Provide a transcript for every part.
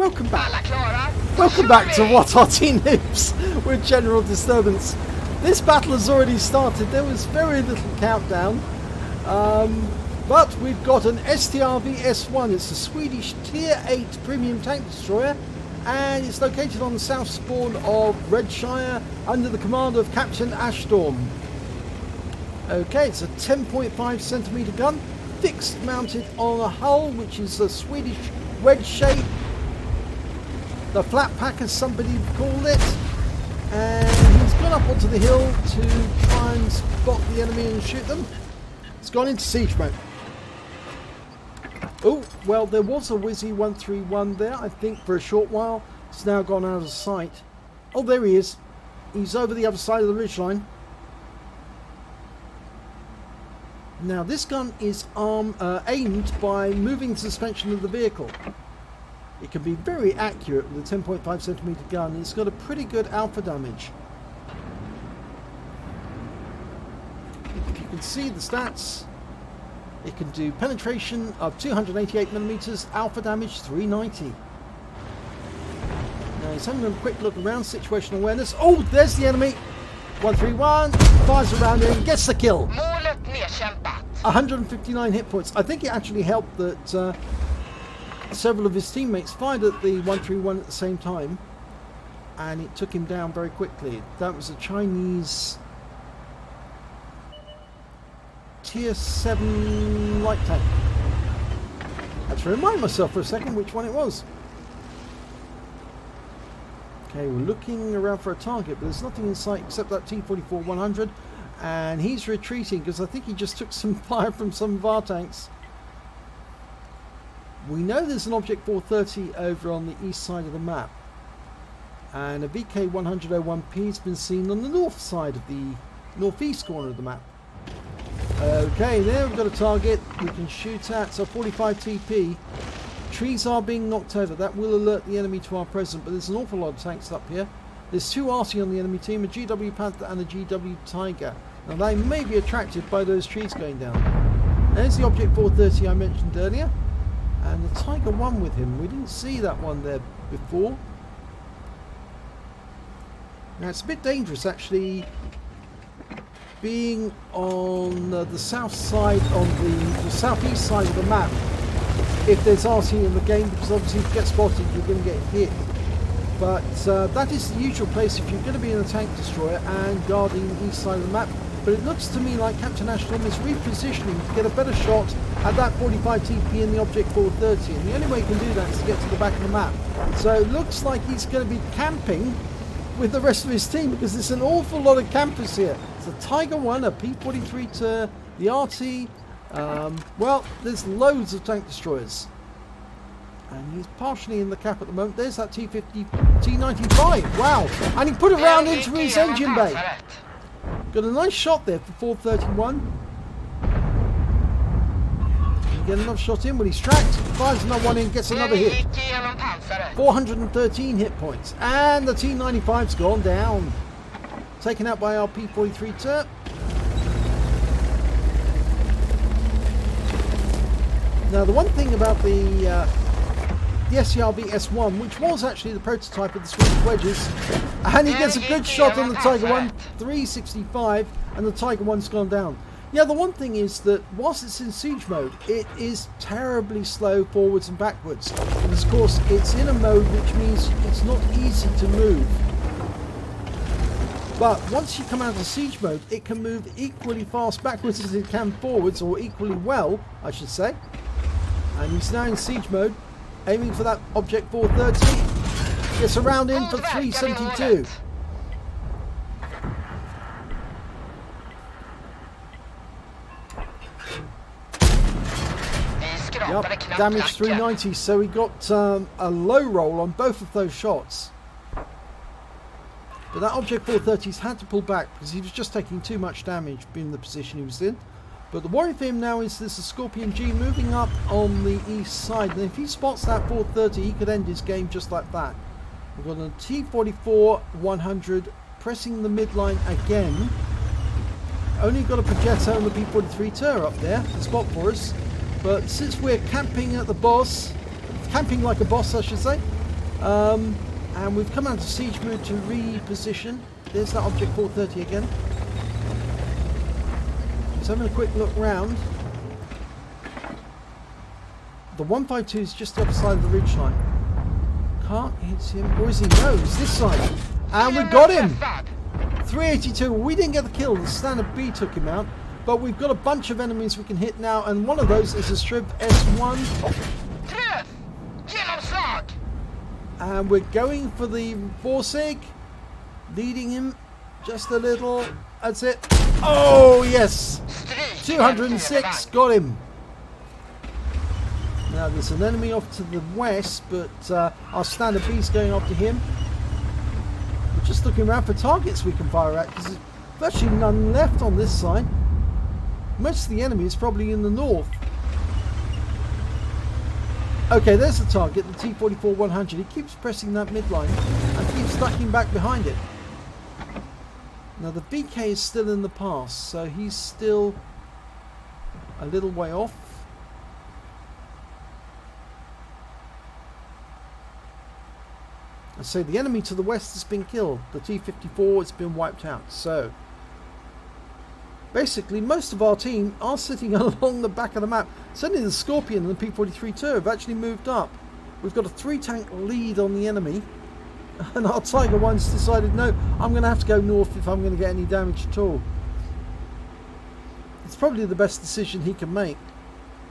Welcome back. Welcome back to What Are Teen Noobs with General Disturbance. This battle has already started. There was very little countdown. But we've got an Strv S1. It's a Swedish Tier 8 premium tank destroyer. And it's located on the south spawn of Redshire under the command of Captain Ashstorm. Okay, it's a 10.5 centimetre gun, fixed mounted on a hull which is a Swedish wedge shape. The flat pack, as somebody called it. And he's gone up onto the hill to try and spot the enemy and shoot them. It's gone into siege mode. Oh, well, there was a Wizzy 131 there, I think, for a short while. It's now gone out of sight. Oh, there he is. He's over the other side of the ridgeline. Now, this gun is aimed by moving the suspension of the vehicle. It can be very accurate with a 10.5 centimetre gun. It's got a pretty good alpha damage. If you can see the stats, it can do penetration of 288mm, alpha damage 390. Now he's having a quick look around, situational awareness. Oh, there's the enemy. 131, fires around him, gets the kill. 159 hit points. I think it actually helped that several of his teammates fired at the 131 at the same time, and it took him down very quickly. That was a Chinese Tier 7 light tank. I have to remind myself for a second which one it was. Okay, we're looking around for a target, but there's nothing in sight except that T-44-100, and he's retreating because I think he just took some fire from some of our tanks. We know there's an Object 430 over on the east side of the map, and a VK-100-01P has been seen on the north side of the northeast corner of the map. Okay, there we've got a target we can shoot at. So 45 TP. Trees are being knocked over. That will alert the enemy to our presence, but there's an awful lot of tanks up here. There's two RT on the enemy team, a GW Panther and a GW Tiger. Now they may be attracted by those trees going down. There's the Object 430 I mentioned earlier, and the Tiger 1 with him. We didn't see that one there before. Now it's a bit dangerous actually being on the south side, on the southeast side of the map, if there's RT in the game, because obviously if you get spotted you're going to get hit. But that is the usual place if you're going to be in a tank destroyer and guarding the east side of the map. But it looks to me like Captain Ashton is repositioning to get a better shot at that 45 TP in the Object 430, and the only way he can do that is to get to the back of the map. So it looks like he's going to be camping with the rest of his team, because there's an awful lot of campers here. It's a Tiger 1, a P-43 to the RT. Well, there's loads of tank destroyers. And he's partially in the cap at the moment. There's that T-50, T-95. Wow. And he put a round into his engine bay. Got a nice shot there for 431. Get another shot in when he's tracked. Fires another one in, gets another hit. 413 hit points. And the T-95's gone down. Taken out by our P-43 turret. Now the one thing about the Strv S1, which was actually the prototype of the Swedish wedges, and he gets a good shot on the Tiger 1, 365, and the Tiger 1's gone down. Yeah, the one thing is that whilst it's in siege mode, it is terribly slow forwards and backwards. And of course, it's in a mode which means it's not easy to move. But once you come out of siege mode, it can move equally fast backwards as it can forwards, or equally well, I should say. And he's now in siege mode, aiming for that Object 430. Gets a round in for 372. Yep, damage 390, so he got a low roll on both of those shots. But that Object 430's had to pull back because he was just taking too much damage being in the position he was in. But the worry for him now is there's a Scorpion G moving up on the east side, and if he spots that 430 he could end his game just like that. We've got a T-44-100 pressing the midline again. Only got a Progetto and the P-43 turret up there to spot for us. But since we're camping at the boss, camping like a boss I should say, And we've come out of siege mode to reposition. There's that object 430 again. Just having a quick look round. The 152 is just the other side of the ridge line. Can't hit him. Or is he? No, it's this side. And we got him! 382. We didn't get the kill. The standard B took him out. But we've got a bunch of enemies we can hit now. And one of those is a Strv S1. And we're going for the Borsig. Leading him just a little. That's it. Oh, yes! 206. Got him. Now there's an enemy off to the west, but our standard B's going after him. We're just looking around for targets we can fire at, because there's virtually none left on this side. Most of the enemy is probably in the north. Okay, there's the target, the T-44-100. He keeps pressing that midline and keeps ducking back behind it. Now the BK is still in the pass, so he's still a little way off. So the enemy to the west has been killed. The T-54 has been wiped out. So basically most of our team are sitting along the back of the map. Certainly the Scorpion and the P-43-2 have actually moved up. We've got a 3-tank lead on the enemy. And our Tiger 1's decided, no, I'm going to have to go north if I'm going to get any damage at all. It's probably the best decision he can make.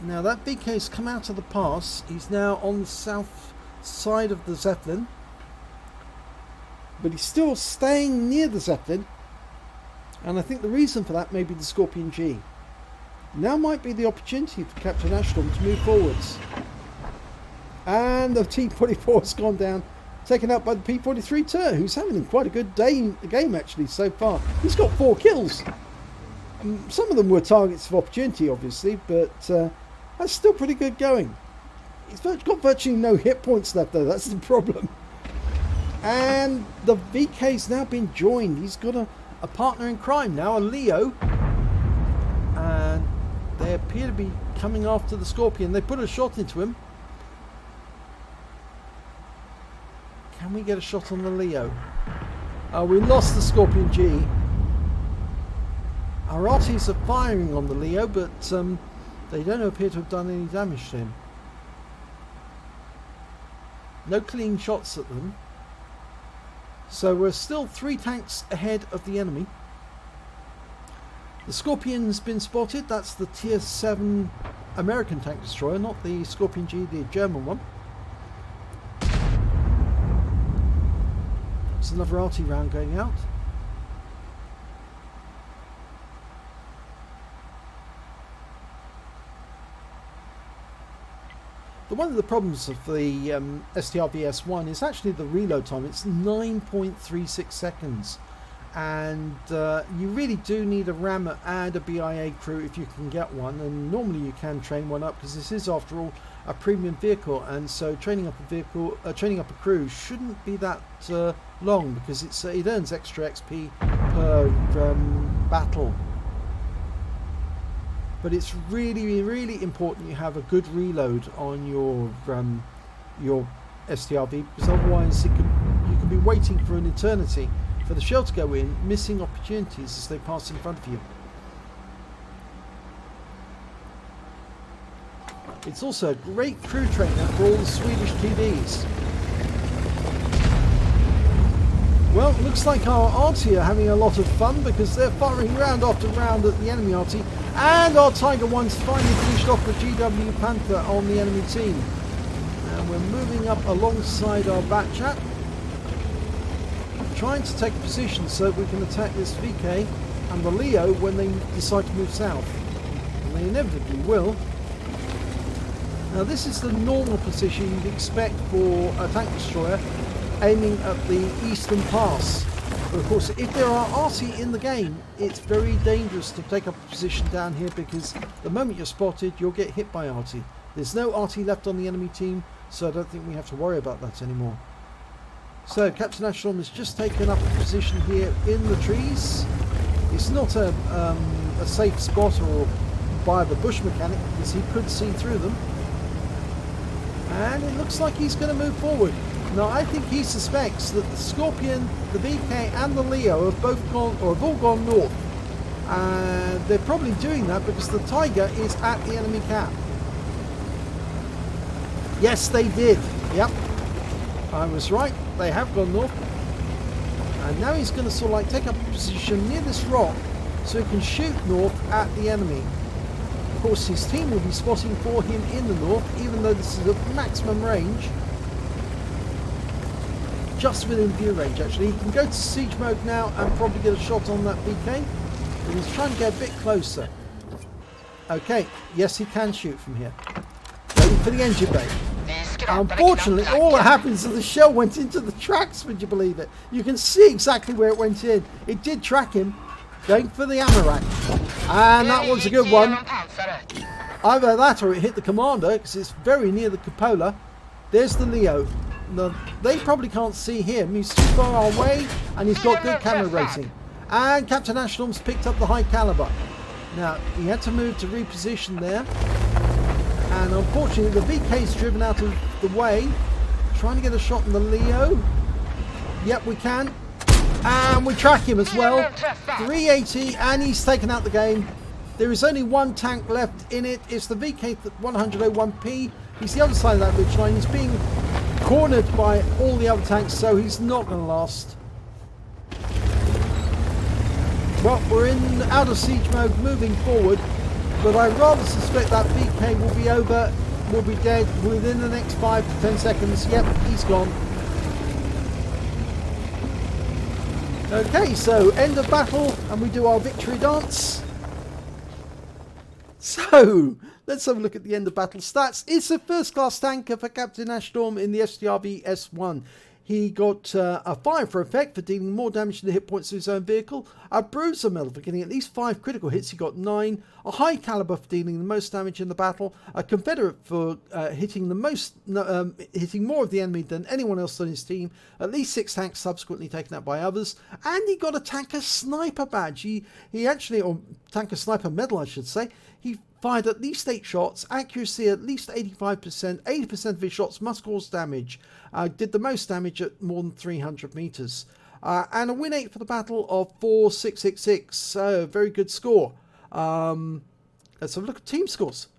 Now that BK's come out of the pass. He's now on the south side of the Zeppelin. But he's still staying near the Zeppelin, and I think the reason for that may be the Scorpion G. Now might be the opportunity for Captain Ashton to move forwards. And the T-44 has gone down, taken out by the P-43-2, who's having quite a good game actually so far. He's got 4 kills. Some of them were targets of opportunity obviously, but that's still pretty good going. He's got virtually no hit points left though, that's the problem. And the VK's now been joined. He's got a partner in crime now, a Leo. And they appear to be coming after the Scorpion. They put a shot into him. Can we get a shot on the Leo? We lost the Scorpion G. Our RTs are firing on the Leo, but they don't appear to have done any damage to him. No clean shots at them. So we're still 3 tanks ahead of the enemy. The Scorpion's been spotted. That's the Tier 7 American tank destroyer, not the Scorpion G, the German one. There's another RT round going out. One of the problems of the Strv S1 is actually the reload time. It's 9.36 seconds, and you really do need a RAM and a BIA crew if you can get one, and normally you can train one up because this is after all a premium vehicle, and so training up a crew shouldn't be that long, because it earns extra XP per battle. But it's really, really important you have a good reload on your STRV, because otherwise you can be waiting for an eternity for the shell to go in, missing opportunities as they pass in front of you. It's also a great crew trainer for all the Swedish TVs. Well, it looks like our RT are having a lot of fun, because they're firing round after round at the enemy RT, and our Tiger 1's finally finished off the GW Panther on the enemy team. And we're moving up alongside our Batchat, trying to take a position so that we can attack this VK and the Leo when they decide to move south. And they inevitably will. Now this is the normal position you'd expect for a tank destroyer aiming at the eastern pass. But of course, if there are RT in the game, it's very dangerous to take up a position down here, because the moment you're spotted, you'll get hit by RT. There's no RT left on the enemy team, so I don't think we have to worry about that anymore. So Captain Ashton has just taken up a position here in the trees. It's not a safe spot or by the bush mechanic, because he could see through them. And it looks like he's going to move forward. Now, I think he suspects that the Scorpion, the VK, and the Leo have both gone, or have all gone north. And they're probably doing that because the Tiger is at the enemy camp. Yes, they did. Yep, I was right. They have gone north. And now he's going to sort of like take up a position near this rock so he can shoot north at the enemy. Of course, his team will be spotting for him in the north, even though this is at maximum range. Just within view range, actually. He can go to siege mode now and probably get a shot on that VK. But he's trying to get a bit closer. Okay, yes, he can shoot from here. Waiting for the engine bay. Unfortunately, all that happens is the shell went into the tracks, would you believe it? You can see exactly where it went in. It did track him, going for the ammo rack. And that was a good one. Either that or it hit the commander, because it's very near the cupola. There's the Leo. Now, they probably can't see him. He's too far away, and he's got good camera rating. And Captain Ashtorm's picked up the High Calibre. Now, he had to move to reposition there. And unfortunately, the VK's driven out of the way. Trying to get a shot on the Leo. Yep, we can. And we track him as well. 380, and he's taken out the game. There is only one tank left in it. It's the VK101P. He's the other side of that ridgeline. He's being cornered by all the other tanks, so he's not going to last. Well, we're in out of siege mode, moving forward, but I rather suspect that VK will be over, will be dead within the next 5 to 10 seconds. Yep, he's gone. Okay, so end of battle, and we do our victory dance. So, let's have a look at the end of battle stats. It's a first class tanker for Captain Ashtorm in the Strv S1. He got a fire for effect for dealing more damage to the hit points of his own vehicle, a bruiser medal for getting at least 5 critical hits, he got 9, a High Calibre for dealing the most damage in the battle, a Confederate for hitting more of the enemy than anyone else on his team, at least 6 tanks subsequently taken out by others, and he got a Tanker-Sniper badge. He actually, or Tanker-Sniper medal I should say, he fired at least 8 shots, accuracy at least 85%, 80% of his shots must cause damage, did the most damage at more than 300 meters. And a win 8 for the battle of 4666, so very good score. Let's have a look at team scores.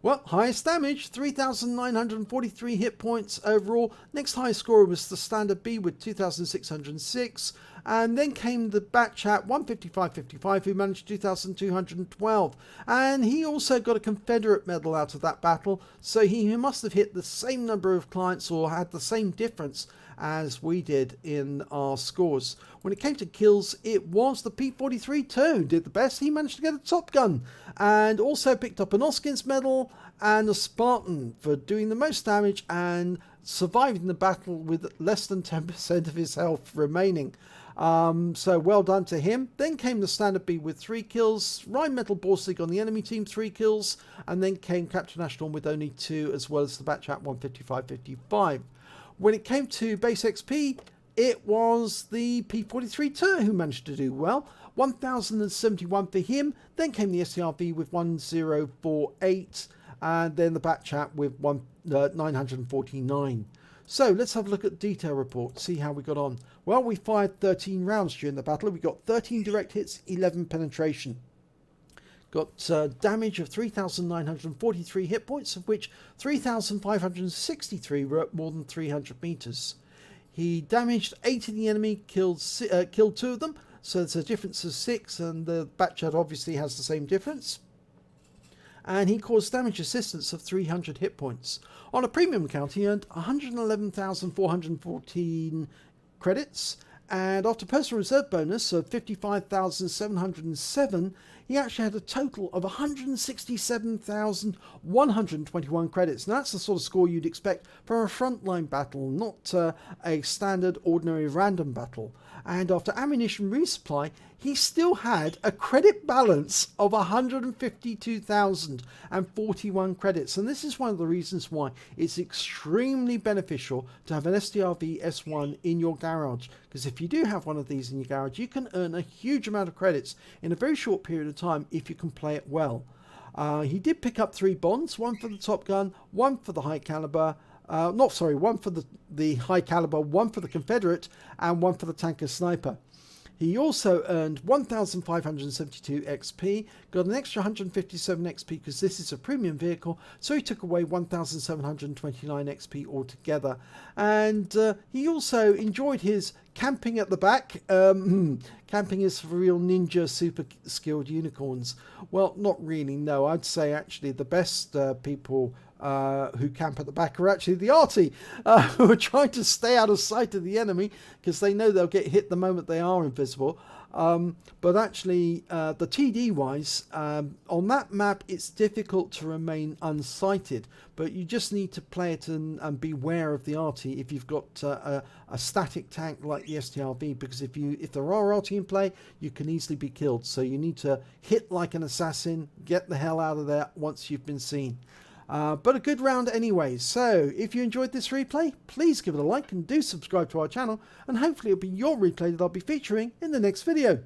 Well, highest damage, 3,943 hit points overall. Next highest scorer was the Standard B with 2,606. And then came the Batchat 155.55 who managed 2,212. And he also got a Confederate medal out of that battle. So he must have hit the same number of clients or had the same difference as we did in our scores. When it came to kills, it was the P-43-2 who did the best. He managed to get a Top Gun and also picked up an Oskins medal and a Spartan for doing the most damage and surviving the battle with less than 10% of his health remaining. So well done to him. Then came the Standard B with 3 kills, Rheinmetall Borsig on the enemy team 3 kills, and then came Captain Ashtorm with only 2, as well as the Batchat 155.55. When it came to base XP, it was the P-43-2 who managed to do well. 1,071 for him. Then came the SCRV with 1,048. And then the Batchat with 949. So let's have a look at detail report, see how we got on. Well, we fired 13 rounds during the battle. We got 13 direct hits, 11 penetration. Got damage of 3,943 hit points, of which 3,563 were at more than 300 meters. He damaged 8 of the enemy, killed 2 of them, so it's a difference of 6, and the Batchat obviously has the same difference. And he caused damage assistance of 300 hit points. On a premium account, he earned 111,414 credits, and after personal reserve bonus of 55,707, he actually had a total of 167,121 credits. Now that's the sort of score you'd expect from a frontline battle, not a standard ordinary random battle. And after ammunition resupply, he still had a credit balance of 152,041 credits. And this is one of the reasons why it's extremely beneficial to have an Strv S1 in your garage. Because if you do have one of these in your garage, you can earn a huge amount of credits in a very short period of time if you can play it well. He did pick up 3 bonds, 1 for the Top Gun, 1 for the High Calibre, not sorry, one for the High Calibre, one for the Confederate, and one for the Tanker-Sniper. He also earned 1,572 XP, got an extra 157 XP because this is a premium vehicle, so he took away 1,729 XP altogether. And he also enjoyed his camping at the back. Camping is for real ninja super skilled unicorns. Well, not really, no. I'd say actually the best people who camp at the back are actually the arty, who are trying to stay out of sight of the enemy because they know they'll get hit the moment they are invisible. But actually, the TD wise, on that map, it's difficult to remain unsighted, but you just need to play it and beware of the arty if you've got a static tank like the STRV, because if there are arty in play, you can easily be killed. So you need to hit like an assassin, get the hell out of there once you've been seen. But a good round anyway. So if you enjoyed this replay, please give it a like and do subscribe to our channel, and hopefully it'll be your replay that I'll be featuring in the next video.